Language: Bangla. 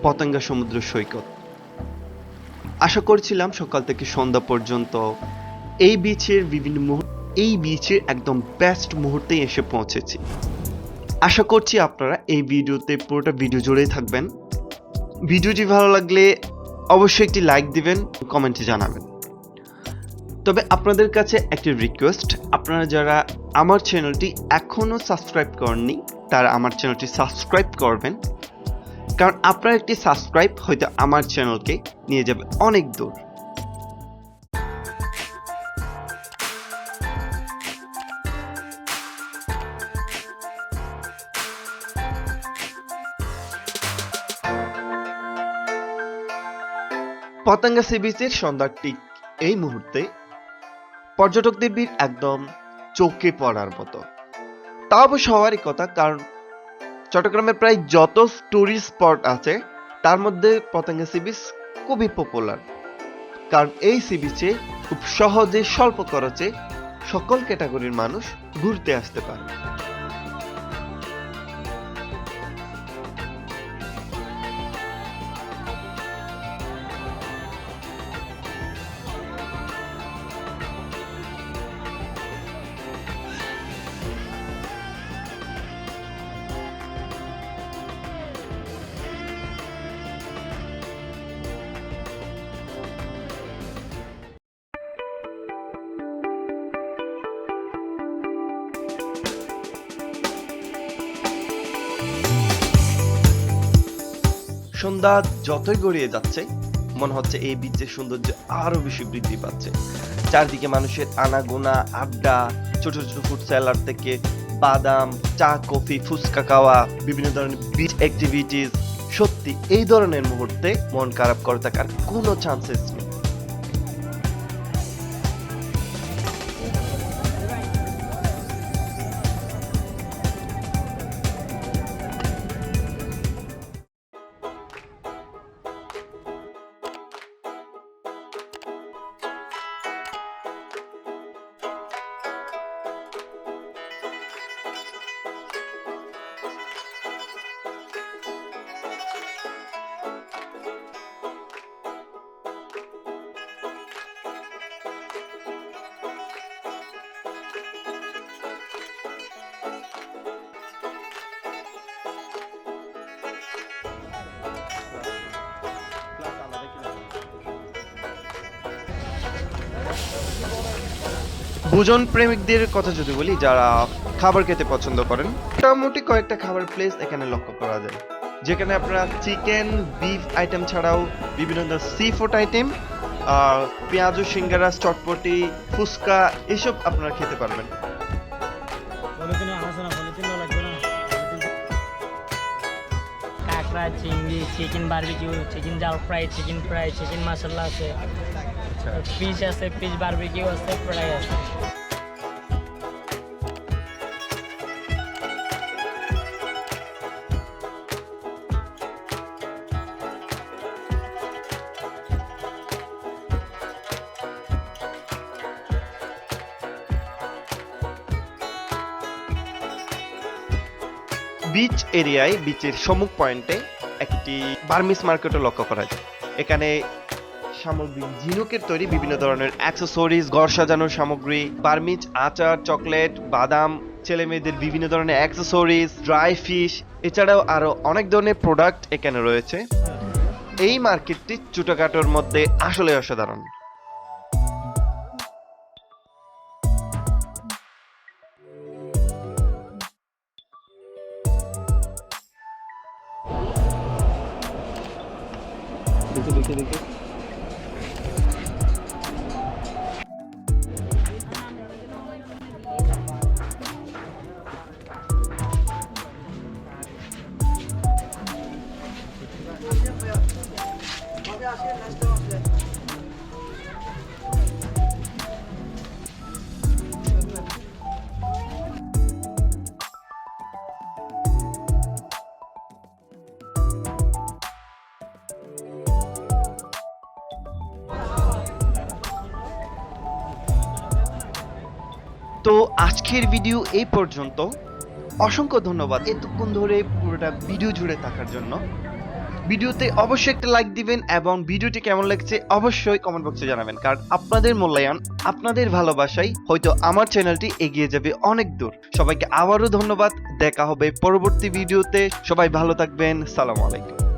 পতেঙ্গা সমুদ্র সৈকত। আশা করছিলাম সকাল থেকে সন্ধ্যা পর্যন্ত এই বিচের একদম বেস্ট মুহূর্তে এসে পৌঁছেছি। আশা করছি আপনারা এই ভিডিওতে পুরোটা ভিডিও জুড়েই থাকবেন। ভিডিওটি ভালো লাগলে অবশ্যই একটি লাইক দিবেন, কমেন্টে জানাবেন। তবে আপনাদের কাছে একটি রিকোয়েস্ট, আপনারা যারা আমার চ্যানেলটি এখনও সাবস্ক্রাইব করেননি তারা আমার চ্যানেলটি সাবস্ক্রাইব করবেন, কারণ আপনার একটি সাবস্ক্রাইব হয়তো আমার চ্যানেলকে নিয়ে যাবে অনেক দূর। পতেঙ্গা সি বিচের সন্ধ্যার ঠিক এই মুহূর্তে পর্যটকদের ভিড় একদম চোখে পড়ার মতো। তা অবশ্য হওয়ারই কথা, কারণ চট্টগ্রামে প্রায় যত টুরিস্ট স্পট আছে তার মধ্যে পতেঙ্গা সি বিচ খুবই পপুলার, কারণ এই সি বিচে খুব সহজে স্বল্প খরচে সকল ক্যাটাগরির মানুষ ঘুরতে আসতে পারে। সন্ধ্যা যতই গড়িয়ে যাচ্ছে মনে হচ্ছে এই বিচের সৌন্দর্য আরো বেশি বৃদ্ধি পাচ্ছে। চারদিকে মানুষের আনাগোনা, আড্ডা, ছোট ছোট ফুড সেলার থেকে বাদাম, চা, কফি, ফুচকা খাওয়া, বিভিন্ন ধরনের বিচ অ্যাক্টিভিটিস। সত্যি এই ধরনের মুহূর্তে মন খারাপ করে থাকার কোনো চান্সেস নেই। ভোজন প্রেমিকদের কথা যদি বলি, যারা খাবার খেতে পছন্দ করেন, মোটামুটি কয়েকটা খাবার প্লেস এখানে লক্ষ্য করা যায়, যেখানে আপনারা চিকেন, বিফ আইটেম ছাড়াও বিভিন্ন ধরনের সি ফুড আইটেম, পেঁয়াজু, সিঙ্গারা, চটপটি, ফুচকা এসব আপনারা খেতে পারবেন। কাঁকড়া, চিংড়ি, চিকেন বারবিকিউ, চিকেন জাল ফ্রাই, চিকেন মশলা আছে, ফিশ আছে, ফিশ বারবিকিউ আছে, ফ্রাই আছে। বিচ এরিয়ায়, বিচের সম্মুখ পয়েন্টে একটি বার্মিস মার্কেটও লক্ষ্য করা যায়। এখানে সামগ্রী, ঝিনুকের তৈরি বিভিন্ন ধরনের অ্যাক্সেসরিজ, ঘর সাজানোর সামগ্রী, বার্মিজ আচার, চকলেট, বাদাম, ছেলে মেয়েদের বিভিন্ন ধরনের অ্যাক্সেসরিজ, ড্রাই ফিশ, এছাড়াও আরো অনেক ধরনের প্রোডাক্ট এখানে রয়েছে। এই মার্কেটটি ছোটখাটোর মধ্যে আসলে অসাধারণ। দেখে তো আজকের ভিডিও এই পর্যন্ত। অসংখ্য ধন্যবাদ এতক্ষণ ধরে পুরোটা ভিডিও জুড়ে থাকার জন্য। ভিডিওতে অবশ্যই একটা লাইক দিবেন এবং ভিডিওটি কেমন লাগছে অবশ্যই কমেন্ট বক্সে জানাবেন, কারণ আপনাদের মূল্যায়ন, আপনাদের ভালোবাসাই হয়তো আমার চ্যানেলটি এগিয়ে যাবে অনেক দূর। সবাইকে আবারও ধন্যবাদ, দেখা হবে পরবর্তী ভিডিওতে। সবাই ভালো থাকবেন, সালাম আলাইকুম।